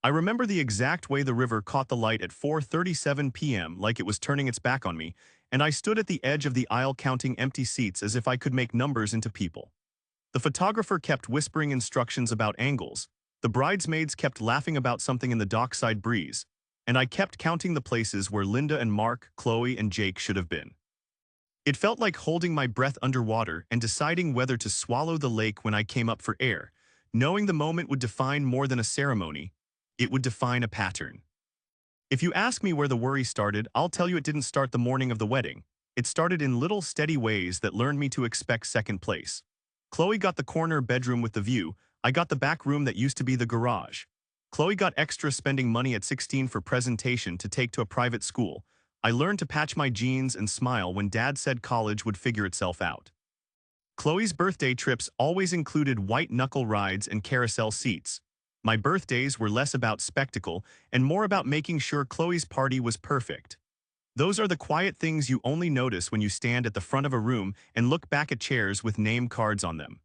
I remember the exact way the river caught the light at 4:37 p.m. like it was turning its back on me, and I stood at the edge of the aisle counting empty seats as if I could make numbers into people. The photographer kept whispering instructions about angles, the bridesmaids kept laughing about something in the dockside breeze, and I kept counting the places where Linda and Mark, Chloe and Jake should have been. It felt like holding my breath underwater and deciding whether to swallow the lake when I came up for air, knowing the moment would define more than a ceremony, it would define a pattern. If you ask me where the worry started, I'll tell you it didn't start the morning of the wedding. It started in little steady ways that learned me to expect second place. Chloe got the corner bedroom with the view, I got the back room that used to be the garage. Chloe got extra spending money at 16 for presentation to take to a private school. I learned to patch my jeans and smile when Dad said college would figure itself out. Chloe's birthday trips always included white-knuckle rides and carousel seats. My birthdays were less about spectacle and more about making sure Chloe's party was perfect. Those are the quiet things you only notice when you stand at the front of a room and look back at chairs with name cards on them.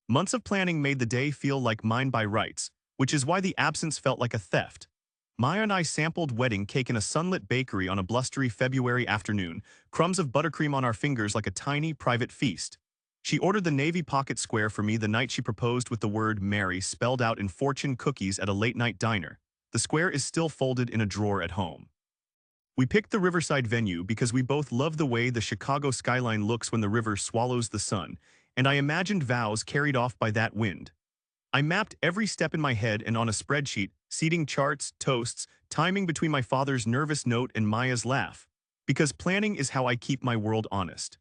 Months of planning made the day feel like mine by rights, which is why the absence felt like a theft. Maya and I sampled wedding cake in a sunlit bakery on a blustery February afternoon, crumbs of buttercream on our fingers like a tiny, private feast. She ordered the navy pocket square for me the night she proposed with the word Mary spelled out in fortune cookies at a late-night diner. The square is still folded in a drawer at home. We picked the riverside venue because we both love the way the Chicago skyline looks when the river swallows the sun, and I imagined vows carried off by that wind. I mapped every step in my head and on a spreadsheet, seating charts, toasts, timing between my father's nervous note and Maya's laugh, because planning is how I keep my world honest.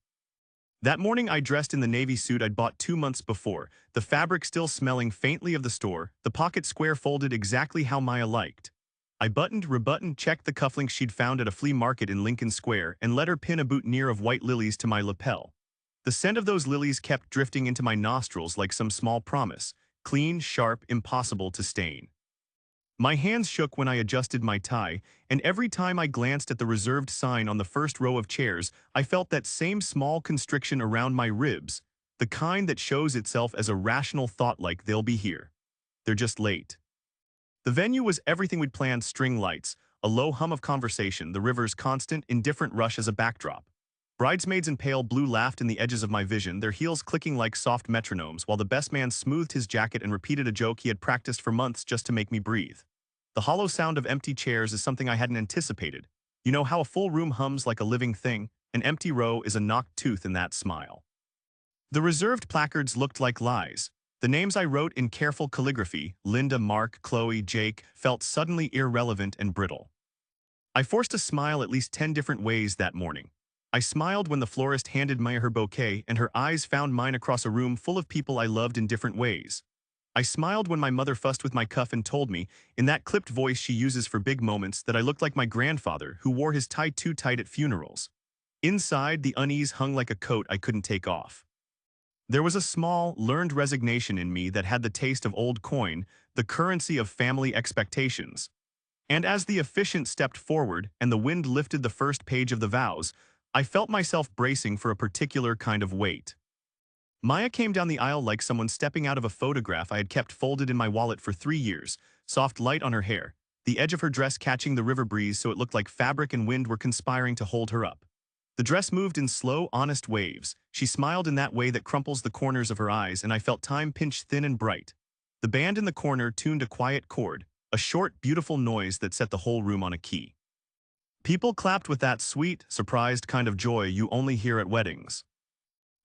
That morning I dressed in the navy suit I'd bought 2 months before, the fabric still smelling faintly of the store, the pocket square folded exactly how Maya liked. I buttoned, rebuttoned, checked the cufflinks she'd found at a flea market in Lincoln Square and let her pin a boutonniere of white lilies to my lapel. The scent of those lilies kept drifting into my nostrils like some small promise, clean, sharp, impossible to stain. My hands shook when I adjusted my tie, and every time I glanced at the reserved sign on the first row of chairs, I felt that same small constriction around my ribs, the kind that shows itself as a rational thought like they'll be here. They're just late. The venue was everything we'd planned: string lights, a low hum of conversation, the river's constant, indifferent rush as a backdrop. Bridesmaids in pale blue laughed in the edges of my vision, their heels clicking like soft metronomes, while the best man smoothed his jacket and repeated a joke he had practiced for months just to make me breathe. The hollow sound of empty chairs is something I hadn't anticipated. You know how a full room hums like a living thing? An empty row is a knocked tooth in that smile. The reserved placards looked like lies. The names I wrote in careful calligraphy, Linda, Mark, Chloe, Jake, felt suddenly irrelevant and brittle. I forced a smile at least 10 different ways that morning. I smiled when the florist handed Maya her bouquet and her eyes found mine across a room full of people I loved in different ways. I smiled when my mother fussed with my cuff and told me, in that clipped voice she uses for big moments, that I looked like my grandfather who wore his tie too tight at funerals. Inside, the unease hung like a coat I couldn't take off. There was a small, learned resignation in me that had the taste of old coin, the currency of family expectations. And as the officiant stepped forward and the wind lifted the first page of the vows, I felt myself bracing for a particular kind of weight. Maya came down the aisle like someone stepping out of a photograph I had kept folded in my wallet for 3 years, soft light on her hair, the edge of her dress catching the river breeze so it looked like fabric and wind were conspiring to hold her up. The dress moved in slow, honest waves. She smiled in that way that crumples the corners of her eyes, and I felt time pinch thin and bright. The band in the corner tuned a quiet chord, a short, beautiful noise that set the whole room on a key. People clapped with that sweet, surprised kind of joy you only hear at weddings.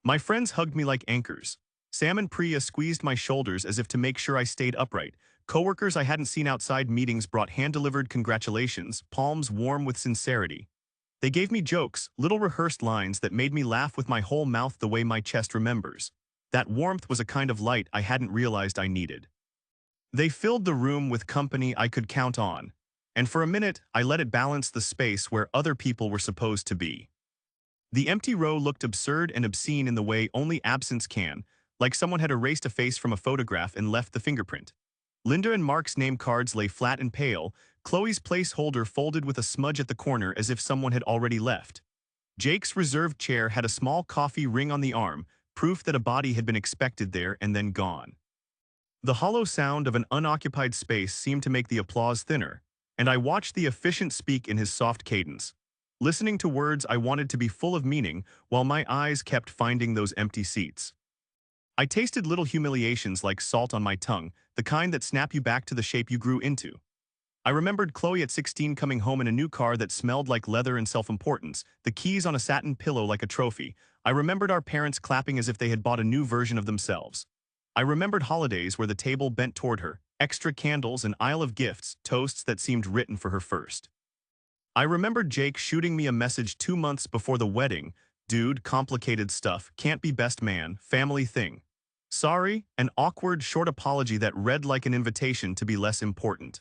My friends hugged me like anchors. Sam and Priya squeezed my shoulders as if to make sure I stayed upright. Coworkers I hadn't seen outside meetings brought hand-delivered congratulations, palms warm with sincerity. They gave me jokes, little rehearsed lines that made me laugh with my whole mouth the way my chest remembers. That warmth was a kind of light I hadn't realized I needed. They filled the room with company I could count on, and for a minute I let it balance the space where other people were supposed to be. The empty row looked absurd and obscene in the way only absence can, like someone had erased a face from a photograph and left the fingerprint. Linda and Mark's name cards lay flat and pale, Chloe's placeholder folded with a smudge at the corner as if someone had already left. Jake's reserved chair had a small coffee ring on the arm, proof that a body had been expected there and then gone. The hollow sound of an unoccupied space seemed to make the applause thinner, and I watched the officiant speak in his soft cadence, listening to words I wanted to be full of meaning while my eyes kept finding those empty seats. I tasted little humiliations like salt on my tongue, the kind that snap you back to the shape you grew into. I remembered Chloe at 16 coming home in a new car that smelled like leather and self-importance, the keys on a satin pillow like a trophy. I remembered our parents clapping as if they had bought a new version of themselves. I remembered holidays where the table bent toward her, extra candles, an aisle of gifts, toasts that seemed written for her first. I remembered Jake shooting me a message 2 months before the wedding. Dude, complicated stuff, can't be best man, family thing. Sorry, an awkward, short apology that read like an invitation to be less important.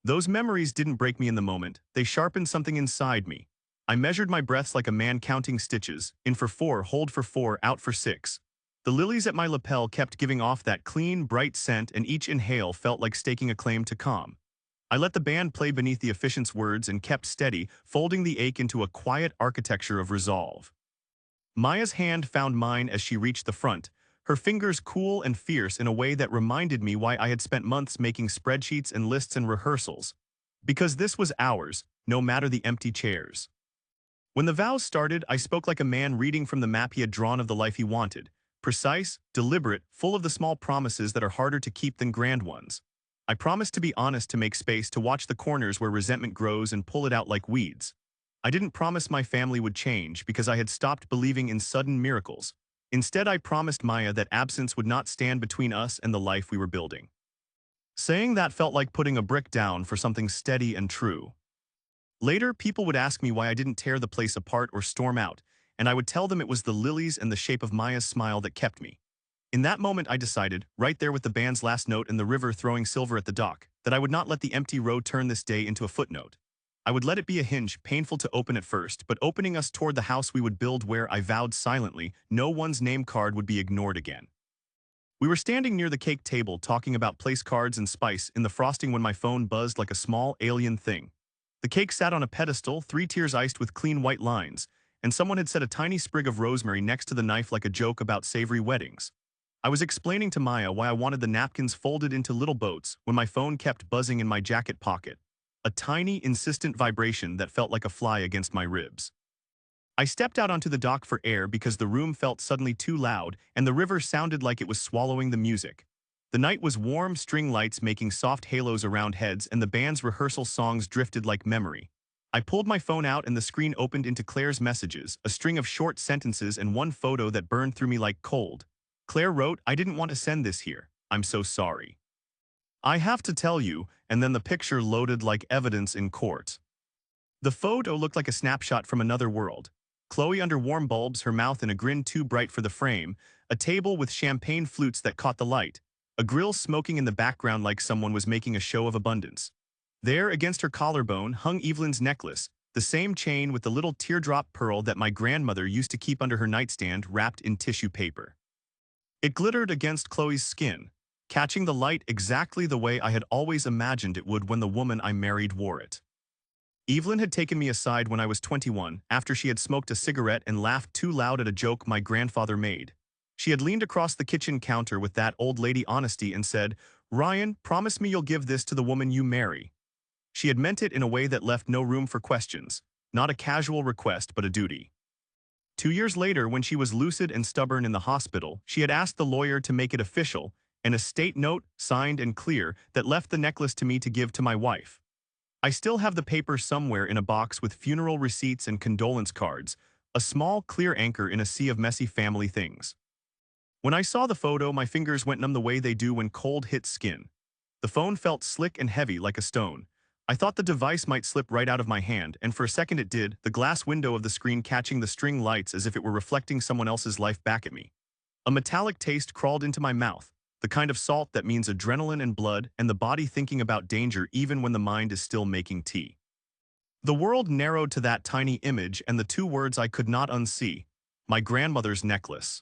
Those memories didn't break me in the moment, they sharpened something inside me. I measured my breaths like a man counting stitches, in for 4, hold for 4, out for 6. The lilies at my lapel kept giving off that clean, bright scent, and each inhale felt like staking a claim to calm. I let the band play beneath the officiant's words and kept steady, folding the ache into a quiet architecture of resolve. Maya's hand found mine as she reached the front, her fingers cool and fierce in a way that reminded me why I had spent months making spreadsheets and lists and rehearsals. Because this was ours, no matter the empty chairs. When the vows started, I spoke like a man reading from the map he had drawn of the life he wanted. Precise, deliberate, full of the small promises that are harder to keep than grand ones. I promised to be honest, to make space, to watch the corners where resentment grows and pull it out like weeds. I didn't promise my family would change because I had stopped believing in sudden miracles. Instead, I promised Maya that absence would not stand between us and the life we were building. Saying that felt like putting a brick down for something steady and true. Later, people would ask me why I didn't tear the place apart or storm out, and I would tell them it was the lilies and the shape of Maya's smile that kept me. In that moment, I decided, right there with the band's last note and the river throwing silver at the dock, that I would not let the empty row turn this day into a footnote. I would let it be a hinge, painful to open at first, but opening us toward the house we would build where, I vowed silently, no one's name card would be ignored again. We were standing near the cake table talking about place cards and spice in the frosting when my phone buzzed like a small alien thing. The cake sat on a pedestal, 3 tiers iced with clean white lines, and someone had set a tiny sprig of rosemary next to the knife like a joke about savory weddings. I was explaining to Maya why I wanted the napkins folded into little boats when my phone kept buzzing in my jacket pocket. A tiny, insistent vibration that felt like a fly against my ribs. I stepped out onto the dock for air because the room felt suddenly too loud and the river sounded like it was swallowing the music. The night was warm, string lights making soft halos around heads, and the band's rehearsal songs drifted like memory. I pulled my phone out and the screen opened into Claire's messages, a string of short sentences and one photo that burned through me like cold. Claire wrote, "I didn't want to send this here. I'm so sorry. I have to tell you," and then the picture loaded like evidence in court. The photo looked like a snapshot from another world. Chloe under warm bulbs, her mouth in a grin too bright for the frame, a table with champagne flutes that caught the light, a grill smoking in the background like someone was making a show of abundance. There, against her collarbone, hung Evelyn's necklace, the same chain with the little teardrop pearl that my grandmother used to keep under her nightstand wrapped in tissue paper. It glittered against Chloe's skin, catching the light exactly the way I had always imagined it would when the woman I married wore it. Evelyn had taken me aside when I was 21, after she had smoked a cigarette and laughed too loud at a joke my grandfather made. She had leaned across the kitchen counter with that old lady honesty and said, "Ryan, promise me you'll give this to the woman you marry." She had meant it in a way that left no room for questions, not a casual request but a duty. 2 years later, when she was lucid and stubborn in the hospital, she had asked the lawyer to make it official, an estate note, signed and clear, that left the necklace to me to give to my wife. I still have the paper somewhere in a box with funeral receipts and condolence cards, a small, clear anchor in a sea of messy family things. When I saw the photo, my fingers went numb the way they do when cold hits skin. The phone felt slick and heavy like a stone. I thought the device might slip right out of my hand, and for a second it did, the glass window of the screen catching the string lights as if it were reflecting someone else's life back at me. A metallic taste crawled into my mouth, the kind of salt that means adrenaline and blood and the body thinking about danger even when the mind is still making tea. The world narrowed to that tiny image and the 2 words I could not unsee: my grandmother's necklace.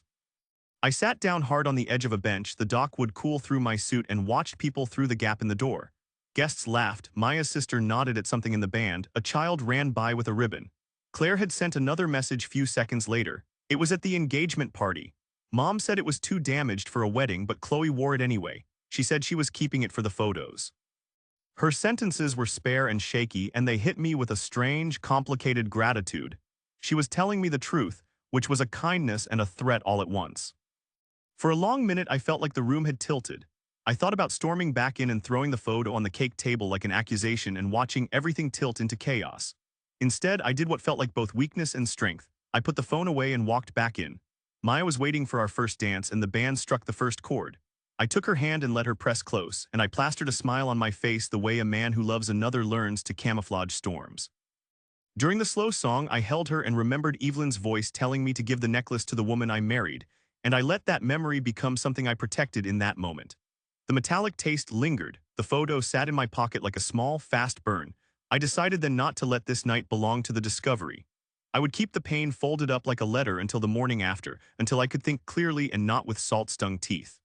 I sat down hard on the edge of a bench, the dock would cool through my suit, and watched people through the gap in the door. Guests laughed, Maya's sister nodded at something in the band, a child ran by with a ribbon. Claire had sent another message few seconds later. It was at the engagement party. Mom said it was too damaged for a wedding, but Chloe wore it anyway. She said she was keeping it for the photos. Her sentences were spare and shaky, and they hit me with a strange, complicated gratitude. She was telling me the truth, which was a kindness and a threat all at once. For a long minute, I felt like the room had tilted. I thought about storming back in and throwing the photo on the cake table like an accusation and watching everything tilt into chaos. Instead, I did what felt like both weakness and strength. I put the phone away and walked back in. Maya was waiting for our first dance, and the band struck the first chord. I took her hand and let her press close, and I plastered a smile on my face the way a man who loves another learns to camouflage storms. During the slow song, I held her and remembered Evelyn's voice telling me to give the necklace to the woman I married, and I let that memory become something I protected in that moment. The metallic taste lingered. The photo sat in my pocket like a small, fast burn. I decided then not to let this night belong to the discovery. I would keep the pain folded up like a letter until the morning after, until I could think clearly and not with salt-stung teeth.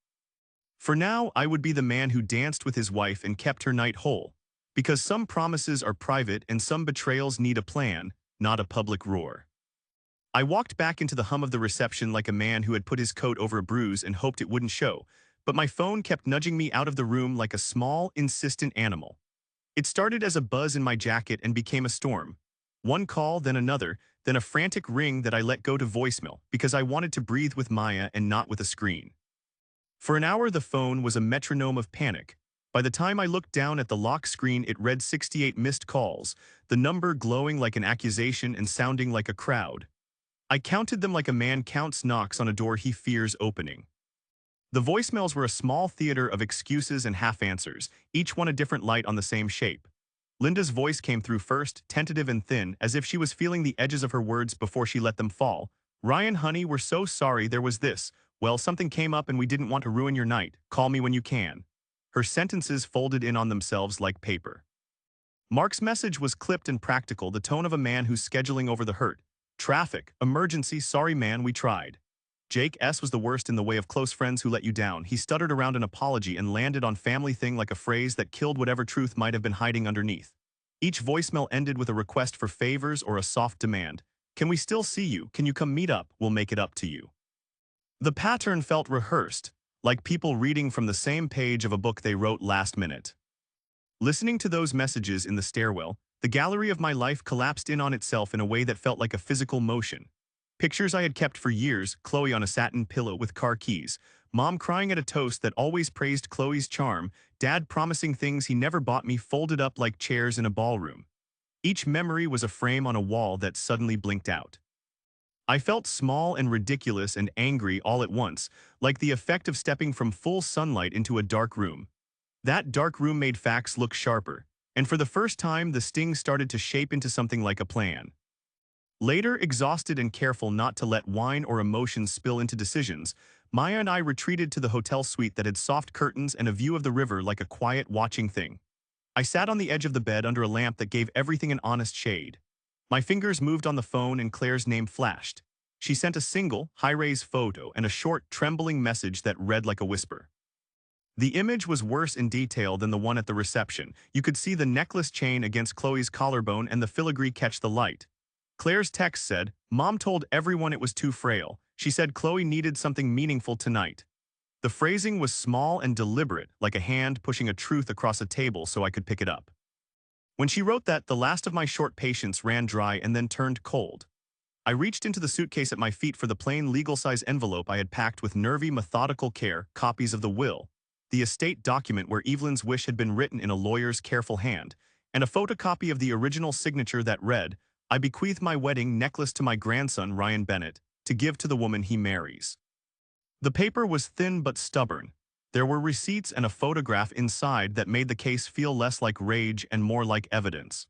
For now, I would be the man who danced with his wife and kept her night whole, because some promises are private and some betrayals need a plan, not a public roar. I walked back into the hum of the reception like a man who had put his coat over a bruise and hoped it wouldn't show, but my phone kept nudging me out of the room like a small, insistent animal. It started as a buzz in my jacket and became a storm. One call, then another, then a frantic ring that I let go to voicemail because I wanted to breathe with Maya and not with a screen. For an hour, the phone was a metronome of panic. By the time I looked down at the lock screen, it read 68 missed calls, the number glowing like an accusation and sounding like a crowd. I counted them like a man counts knocks on a door he fears opening. The voicemails were a small theater of excuses and half-answers, each one a different light on the same shape. Linda's voice came through first, tentative and thin, as if she was feeling the edges of her words before she let them fall. "Ryan, honey, we're so sorry there was this. Well, something came up and we didn't want to ruin your night. Call me when you can." Her sentences folded in on themselves like paper. Mark's message was clipped and practical, the tone of a man who's scheduling over the hurt. "Traffic, emergency, sorry man, we tried." Jake S. was the worst in the way of close friends who let you down. He stuttered around an apology and landed on family thing like a phrase that killed whatever truth might have been hiding underneath. Each voicemail ended with a request for favors or a soft demand. "Can we still see you? Can you come meet up? We'll make it up to you." The pattern felt rehearsed, like people reading from the same page of a book they wrote last minute. Listening to those messages in the stairwell, the gallery of my life collapsed in on itself in a way that felt like a physical motion. Pictures I had kept for years, Chloe on a satin pillow with car keys, Mom crying at a toast that always praised Chloe's charm, Dad promising things he never bought me folded up like chairs in a ballroom. Each memory was a frame on a wall that suddenly blinked out. I felt small and ridiculous and angry all at once, like the effect of stepping from full sunlight into a dark room. That dark room made facts look sharper, and for the first time the sting started to shape into something like a plan. Later, exhausted and careful not to let wine or emotions spill into decisions, Maya and I retreated to the hotel suite that had soft curtains and a view of the river like a quiet, watching thing. I sat on the edge of the bed under a lamp that gave everything an honest shade. My fingers moved on the phone and Claire's name flashed. She sent a single, high-res photo and a short, trembling message that read like a whisper. The image was worse in detail than the one at the reception. You could see the necklace chain against Chloe's collarbone and the filigree catch the light. Claire's text said, "Mom told everyone it was too frail. She said Chloe needed something meaningful tonight." The phrasing was small and deliberate, like a hand pushing a truth across a table so I could pick it up. When she wrote that, the last of my short patience ran dry and then turned cold. I reached into the suitcase at my feet for the plain legal-size envelope I had packed with nervy, methodical care, copies of the will, the estate document where Evelyn's wish had been written in a lawyer's careful hand, and a photocopy of the original signature that read, "I bequeath my wedding necklace to my grandson, Ryan Bennett, to give to the woman he marries." The paper was thin but stubborn. There were receipts and a photograph inside that made the case feel less like rage and more like evidence.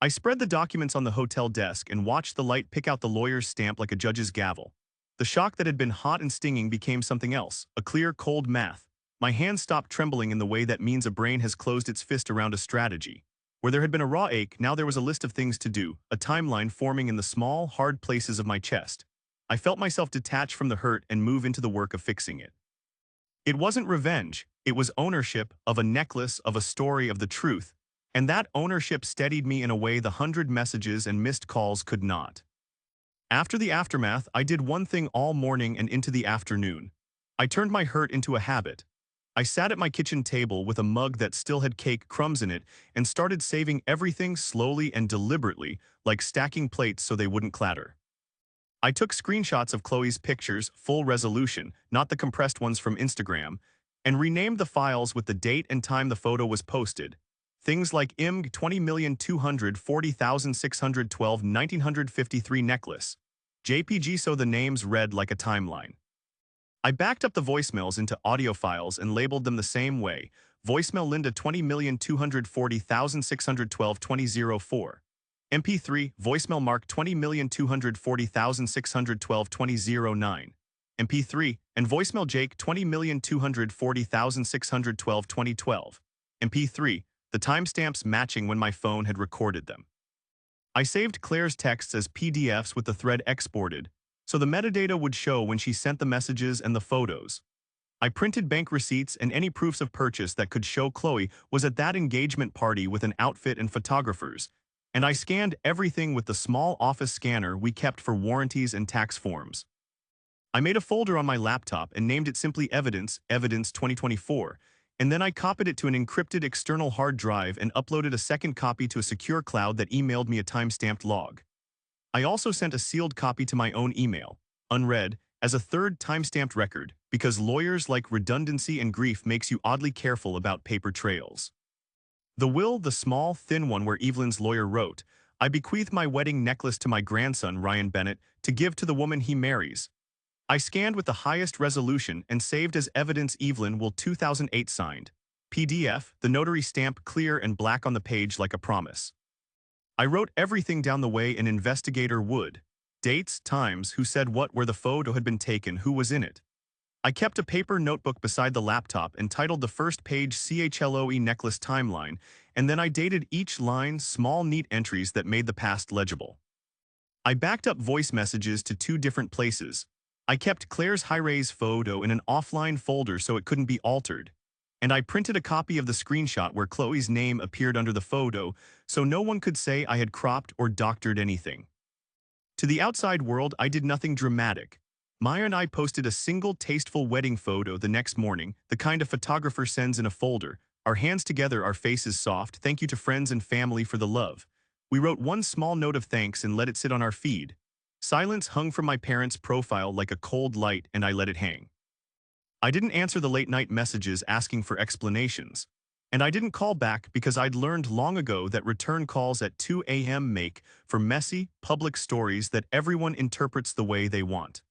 I spread the documents on the hotel desk and watched the light pick out the lawyer's stamp like a judge's gavel. The shock that had been hot and stinging became something else, a clear, cold math. My hands stopped trembling in the way that means a brain has closed its fist around a strategy. Where there had been a raw ache, now there was a list of things to do, a timeline forming in the small, hard places of my chest. I felt myself detach from the hurt and move into the work of fixing it. It wasn't revenge, it was ownership of a necklace, of a story, of the truth, and that ownership steadied me in a way the 100 messages and missed calls could not. After the aftermath, I did one thing all morning and into the afternoon. I turned my hurt into a habit. I sat at my kitchen table with a mug that still had cake crumbs in it and started saving everything slowly and deliberately, like stacking plates so they wouldn't clatter. I took screenshots of Chloe's pictures, full resolution, not the compressed ones from Instagram, and renamed the files with the date and time the photo was posted. Things like IMG 20,240,612 1953 necklace. JPG so the names read like a timeline. I backed up the voicemails into audio files and labeled them the same way. Voicemail Linda 20,240,612 2004. MP3, voicemail Mark 20,240,612 2009. MP3, and voicemail Jake 20,240,612 2012. MP3, the timestamps matching when my phone had recorded them. I saved Claire's texts as PDFs with the thread exported, so the metadata would show when she sent the messages and the photos. I printed bank receipts and any proofs of purchase that could show Chloe was at that engagement party with an outfit and photographers, and I scanned everything with the small office scanner we kept for warranties and tax forms. I made a folder on my laptop and named it simply Evidence 2024, and then I copied it to an encrypted external hard drive and uploaded a second copy to a secure cloud that emailed me a timestamped log. I also sent a sealed copy to my own email, unread, as a third timestamped record, because lawyers like redundancy and grief makes you oddly careful about paper trails. The will, the small, thin one where Evelyn's lawyer wrote, "I bequeath my wedding necklace to my grandson, Ryan Bennett, to give to the woman he marries." I scanned with the highest resolution and saved as evidence Evelyn will 2008 signed. PDF, the notary stamp clear and black on the page like a promise. I wrote everything down the way an investigator would. Dates, times, who said what, where the photo had been taken, who was in it. I kept a paper notebook beside the laptop and titled the first page CHLOE necklace timeline, and then I dated each line small neat entries that made the past legible. I backed up voice messages to 2 different places. I kept Claire's high-res photo in an offline folder so it couldn't be altered. And I printed a copy of the screenshot where Chloe's name appeared under the photo so no one could say I had cropped or doctored anything. To the outside world, I did nothing dramatic. Maya and I posted a single tasteful wedding photo the next morning, the kind a photographer sends in a folder. Our hands together, our faces soft, thank you to friends and family for the love. We wrote one small note of thanks and let it sit on our feed. Silence hung from my parents' profile like a cold light, and I let it hang. I didn't answer the late-night messages asking for explanations. And I didn't call back because I'd learned long ago that return calls at 2 a.m. make for messy, public stories that everyone interprets the way they want.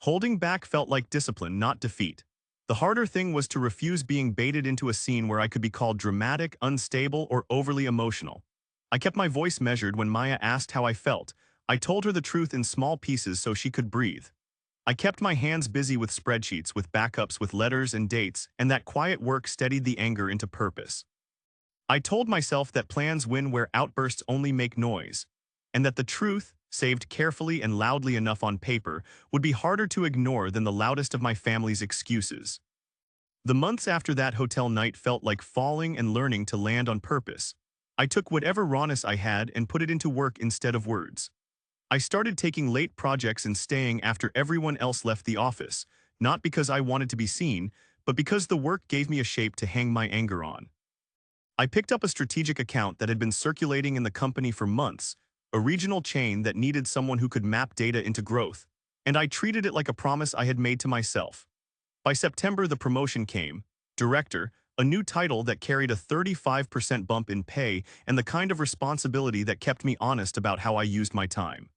Holding back felt like discipline, not defeat. The harder thing was to refuse being baited into a scene where I could be called dramatic, unstable, or overly emotional. I kept my voice measured when Maya asked how I felt. I told her the truth in small pieces so she could breathe. I kept my hands busy with spreadsheets, with backups, with letters and dates, and that quiet work steadied the anger into purpose. I told myself that plans win where outbursts only make noise, and that the truth, saved carefully and loudly enough on paper, would be harder to ignore than the loudest of my family's excuses. The months after that hotel night felt like falling and learning to land on purpose. I took whatever rawness I had and put it into work instead of words. I started taking late projects and staying after everyone else left the office, not because I wanted to be seen, but because the work gave me a shape to hang my anger on. I picked up a strategic account that had been circulating in the company for months, a regional chain that needed someone who could map data into growth, and I treated it like a promise I had made to myself. By September, the promotion came, director, a new title that carried a 35% bump in pay and the kind of responsibility that kept me honest about how I used my time.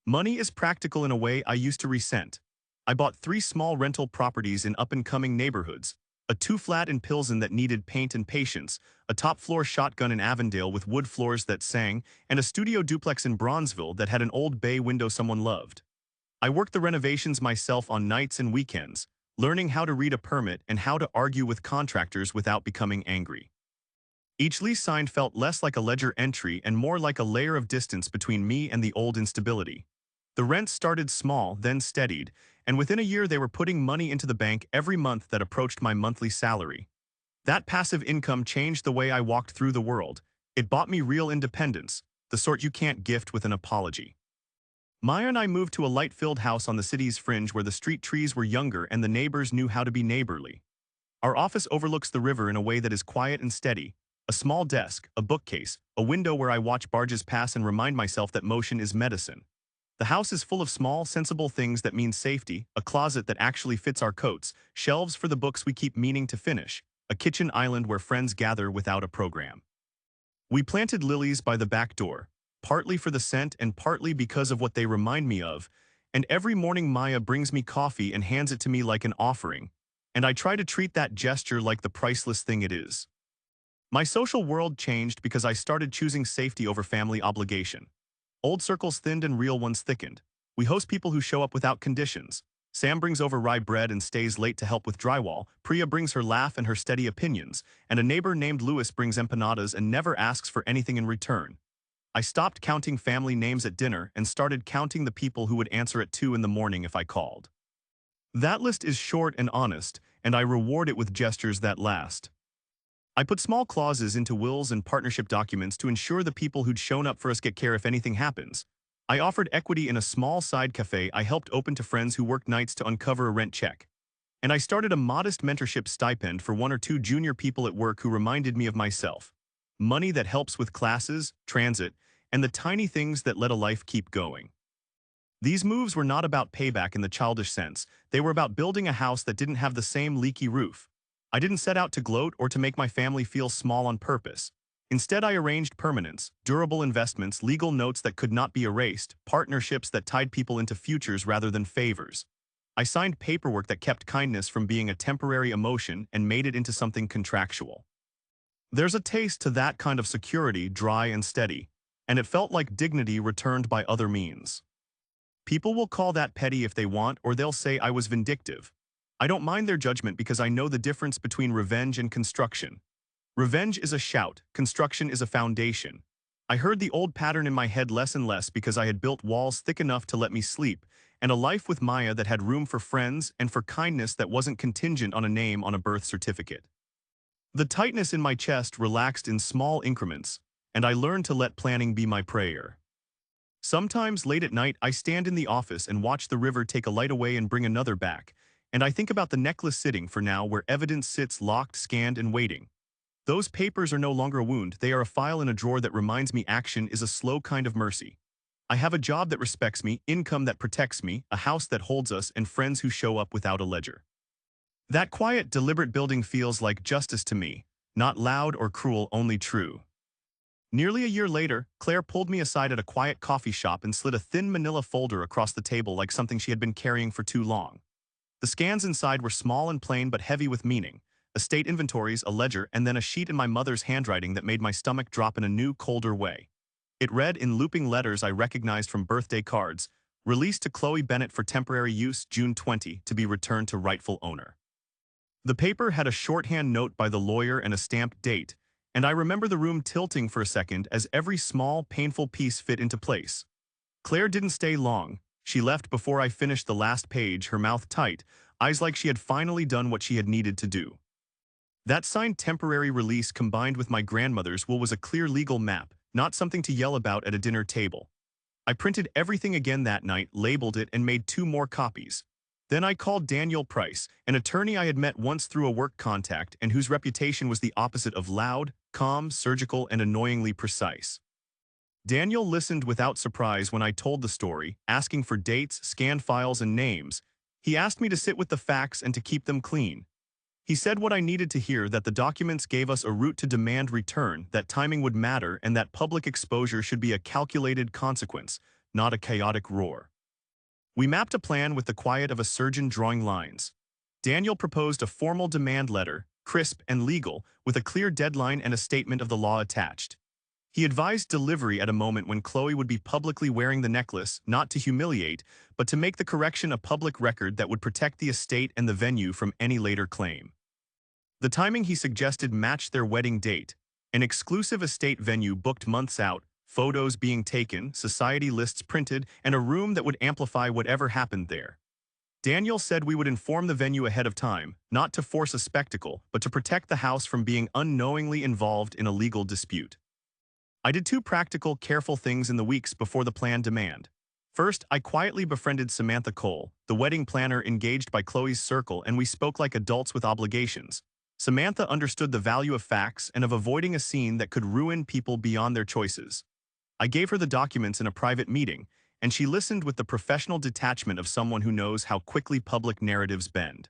Money is practical in a way I used to resent. I bought 3 small rental properties in up-and-coming neighborhoods, a 2-flat in Pilsen that needed paint and patience, a top-floor shotgun in Avondale with wood floors that sang, and a studio duplex in Bronzeville that had an old bay window someone loved. I worked the renovations myself on nights and weekends, learning how to read a permit and how to argue with contractors without becoming angry. Each lease signed felt less like a ledger entry and more like a layer of distance between me and the old instability. The rents started small, then steadied, and within a year they were putting money into the bank every month that approached my monthly salary. That passive income changed the way I walked through the world. It bought me real independence, the sort you can't gift with an apology. Maya and I moved to a light-filled house on the city's fringe where the street trees were younger and the neighbors knew how to be neighborly. Our office overlooks the river in a way that is quiet and steady. A small desk, a bookcase, a window where I watch barges pass and remind myself that motion is medicine. The house is full of small, sensible things that mean safety, a closet that actually fits our coats, shelves for the books we keep meaning to finish, a kitchen island where friends gather without a program. We planted lilies by the back door, partly for the scent and partly because of what they remind me of, and every morning Maya brings me coffee and hands it to me like an offering, and I try to treat that gesture like the priceless thing it is. My social world changed because I started choosing safety over family obligation. Old circles thinned and real ones thickened. We host people who show up without conditions. Sam brings over rye bread and stays late to help with drywall. Priya brings her laugh and her steady opinions. And a neighbor named Louis brings empanadas and never asks for anything in return. I stopped counting family names at dinner and started counting the people who would answer at 2 in the morning if I called. That list is short and honest, and I reward it with gestures that last. I put small clauses into wills and partnership documents to ensure the people who'd shown up for us get care if anything happens. I offered equity in a small side cafe I helped open to friends who worked nights to uncover a rent check. And I started a modest mentorship stipend for 1 or 2 junior people at work who reminded me of myself. Money that helps with classes, transit, and the tiny things that let a life keep going. These moves were not about payback in the childish sense. They were about building a house that didn't have the same leaky roof. I didn't set out to gloat or to make my family feel small on purpose. Instead, I arranged permanence, durable investments, legal notes that could not be erased, partnerships that tied people into futures rather than favors. I signed paperwork that kept kindness from being a temporary emotion and made it into something contractual. There's a taste to that kind of security, dry and steady, and it felt like dignity returned by other means. People will call that petty if they want, or they'll say I was vindictive. I don't mind their judgment because I know the difference between revenge and construction. Revenge is a shout, construction is a foundation. I heard the old pattern in my head less and less because I had built walls thick enough to let me sleep, and a life with Maya that had room for friends and for kindness that wasn't contingent on a name on a birth certificate. The tightness in my chest relaxed in small increments, and I learned to let planning be my prayer. Sometimes late at night I stand in the office and watch the river take a light away and bring another back, and I think about the necklace sitting for now where evidence sits locked, scanned, and waiting. Those papers are no longer a wound, they are a file in a drawer that reminds me action is a slow kind of mercy. I have a job that respects me, income that protects me, a house that holds us, and friends who show up without a ledger. That quiet, deliberate building feels like justice to me, not loud or cruel, only true. Nearly a year later, Claire pulled me aside at a quiet coffee shop and slid a thin manila folder across the table like something she had been carrying for too long. The scans inside were small and plain but heavy with meaning. Estate inventories, a ledger, and then a sheet in my mother's handwriting that made my stomach drop in a new, colder way. It read in looping letters I recognized from birthday cards, released to Chloe Bennett for temporary use June 20 to be returned to rightful owner. The paper had a shorthand note by the lawyer and a stamped date, and I remember the room tilting for a second as every small, painful piece fit into place. Claire didn't stay long. She left before I finished the last page, her mouth tight, eyes like she had finally done what she had needed to do. That signed temporary release combined with my grandmother's will was a clear legal map, not something to yell about at a dinner table. I printed everything again that night, labeled it, and made 2 more copies. Then I called Daniel Price, an attorney I had met once through a work contact and whose reputation was the opposite of loud, calm, surgical, and annoyingly precise. Daniel listened without surprise when I told the story, asking for dates, scanned files, and names. He asked me to sit with the facts and to keep them clean. He said what I needed to hear, that the documents gave us a route to demand return, that timing would matter, and that public exposure should be a calculated consequence, not a chaotic roar. We mapped a plan with the quiet of a surgeon drawing lines. Daniel proposed a formal demand letter, crisp and legal, with a clear deadline and a statement of the law attached. He advised delivery at a moment when Chloe would be publicly wearing the necklace, not to humiliate, but to make the correction a public record that would protect the estate and the venue from any later claim. The timing he suggested matched their wedding date, an exclusive estate venue booked months out, photos being taken, society lists printed, and a room that would amplify whatever happened there. Daniel said we would inform the venue ahead of time, not to force a spectacle, but to protect the house from being unknowingly involved in a legal dispute. I did 2 practical, careful things in the weeks before the planned demand. First, I quietly befriended Samantha Cole, the wedding planner engaged by Chloe's circle, and we spoke like adults with obligations. Samantha understood the value of facts and of avoiding a scene that could ruin people beyond their choices. I gave her the documents in a private meeting, and she listened with the professional detachment of someone who knows how quickly public narratives bend.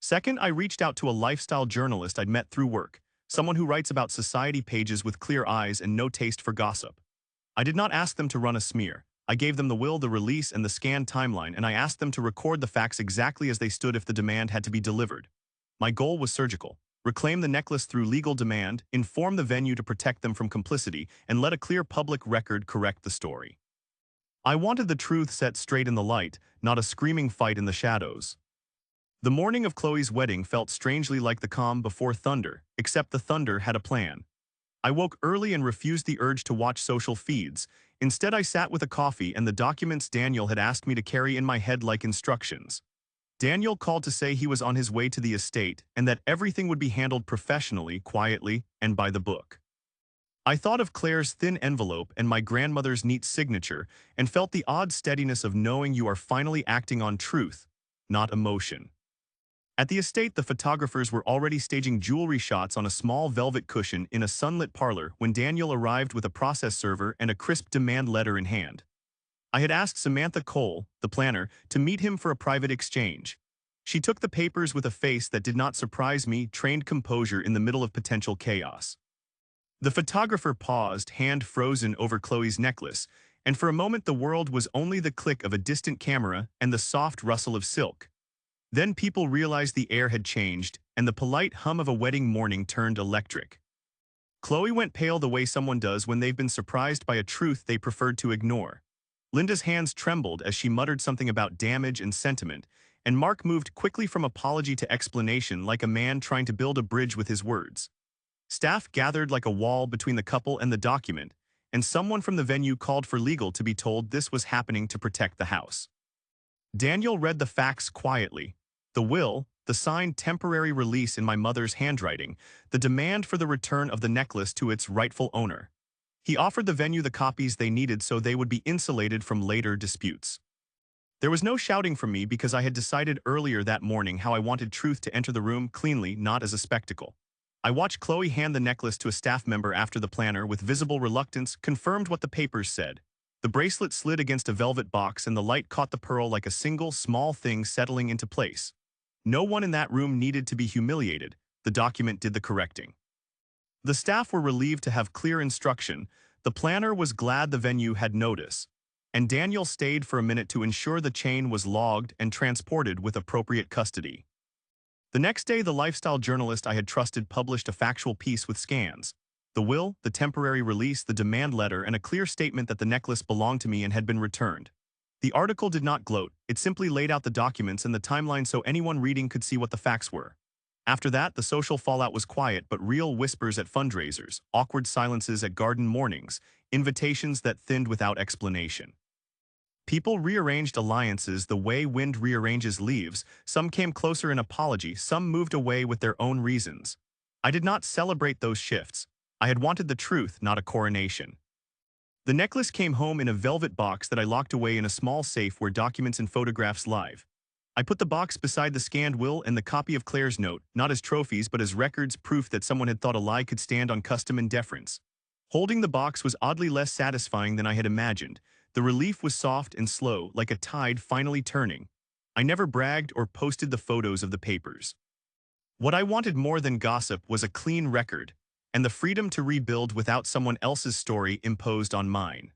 Second, I reached out to a lifestyle journalist I'd met through work, someone who writes about society pages with clear eyes and no taste for gossip. I did not ask them to run a smear. I gave them the will, the release, and the scanned timeline, and I asked them to record the facts exactly as they stood if the demand had to be delivered. My goal was surgical. Reclaim the necklace through legal demand, inform the venue to protect them from complicity, and let a clear public record correct the story. I wanted the truth set straight in the light, not a screaming fight in the shadows. The morning of Chloe's wedding felt strangely like the calm before thunder, except the thunder had a plan. I woke early and refused the urge to watch social feeds. Instead, I sat with a coffee and the documents Daniel had asked me to carry in my head like instructions. Daniel called to say he was on his way to the estate and that everything would be handled professionally, quietly, and by the book. I thought of Claire's thin envelope and my grandmother's neat signature and felt the odd steadiness of knowing you are finally acting on truth, not emotion. At the estate, the photographers were already staging jewelry shots on a small velvet cushion in a sunlit parlor when Daniel arrived with a process server and a crisp demand letter in hand. I had asked Samantha Cole, the planner, to meet him for a private exchange. She took the papers with a face that did not surprise me, trained composure in the middle of potential chaos. The photographer paused, hand frozen over Chloe's necklace, and for a moment the world was only the click of a distant camera and the soft rustle of silk. Then people realized the air had changed, and the polite hum of a wedding morning turned electric. Chloe went pale the way someone does when they've been surprised by a truth they preferred to ignore. Linda's hands trembled as she muttered something about damage and sentiment, and Mark moved quickly from apology to explanation like a man trying to build a bridge with his words. Staff gathered like a wall between the couple and the document, and someone from the venue called for legal to be told this was happening to protect the house. Daniel read the facts quietly. The will, the signed temporary release in my mother's handwriting, the demand for the return of the necklace to its rightful owner. He offered the venue the copies they needed so they would be insulated from later disputes. There was no shouting from me because I had decided earlier that morning how I wanted truth to enter the room cleanly, not as a spectacle. I watched Chloe hand the necklace to a staff member after the planner, with visible reluctance, confirmed what the papers said. The bracelet slid against a velvet box and the light caught the pearl like a single, small thing settling into place. No one in that room needed to be humiliated. The document did the correcting. The staff were relieved to have clear instruction. The planner was glad the venue had notice. And Daniel stayed for a minute to ensure the chain was logged and transported with appropriate custody. The next day, the lifestyle journalist I had trusted published a factual piece with scans. The will, the temporary release, the demand letter, and a clear statement that the necklace belonged to me and had been returned. The article did not gloat, it simply laid out the documents and the timeline so anyone reading could see what the facts were. After that, the social fallout was quiet but real: whispers at fundraisers, awkward silences at garden mornings, invitations that thinned without explanation. People rearranged alliances the way wind rearranges leaves. Some came closer in apology, some moved away with their own reasons. I did not celebrate those shifts. I had wanted the truth, not a coronation. The necklace came home in a velvet box that I locked away in a small safe where documents and photographs live. I put the box beside the scanned will and the copy of Claire's note, not as trophies but as records, proof that someone had thought a lie could stand on custom and deference. Holding the box was oddly less satisfying than I had imagined. The relief was soft and slow, like a tide finally turning. I never bragged or posted the photos of the papers. What I wanted more than gossip was a clean record, and the freedom to rebuild without someone else's story imposed on mine.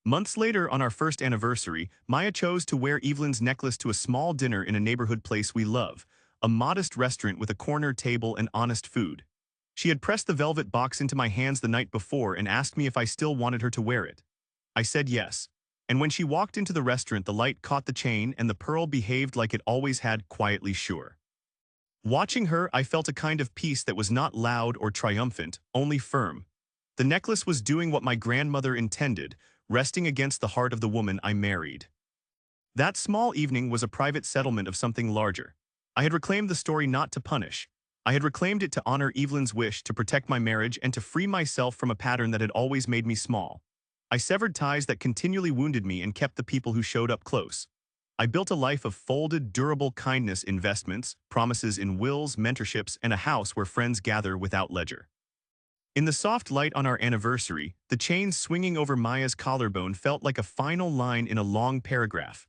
Months later, on our first anniversary, Maya chose to wear Evelyn's necklace to a small dinner in a neighborhood place we love, a modest restaurant with a corner table and honest food. She had pressed the velvet box into my hands the night before and asked me if I still wanted her to wear it. I said yes, and when she walked into the restaurant, the light caught the chain and the pearl behaved like it always had, quietly sure. Watching her, I felt a kind of peace that was not loud or triumphant, only firm. The necklace was doing what my grandmother intended, resting against the heart of the woman I married. That small evening was a private settlement of something larger. I had reclaimed the story not to punish. I had reclaimed it to honor Evelyn's wish, to protect my marriage, and to free myself from a pattern that had always made me small. I severed ties that continually wounded me and kept the people who showed up close. I built a life of folded, durable kindness investments, promises in wills, mentorships, and a house where friends gather without ledger. In the soft light on our anniversary, the chain swinging over Maya's collarbone felt like a final line in a long paragraph.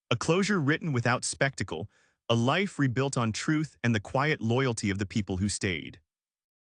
A closure written without spectacle, a life rebuilt on truth and the quiet loyalty of the people who stayed.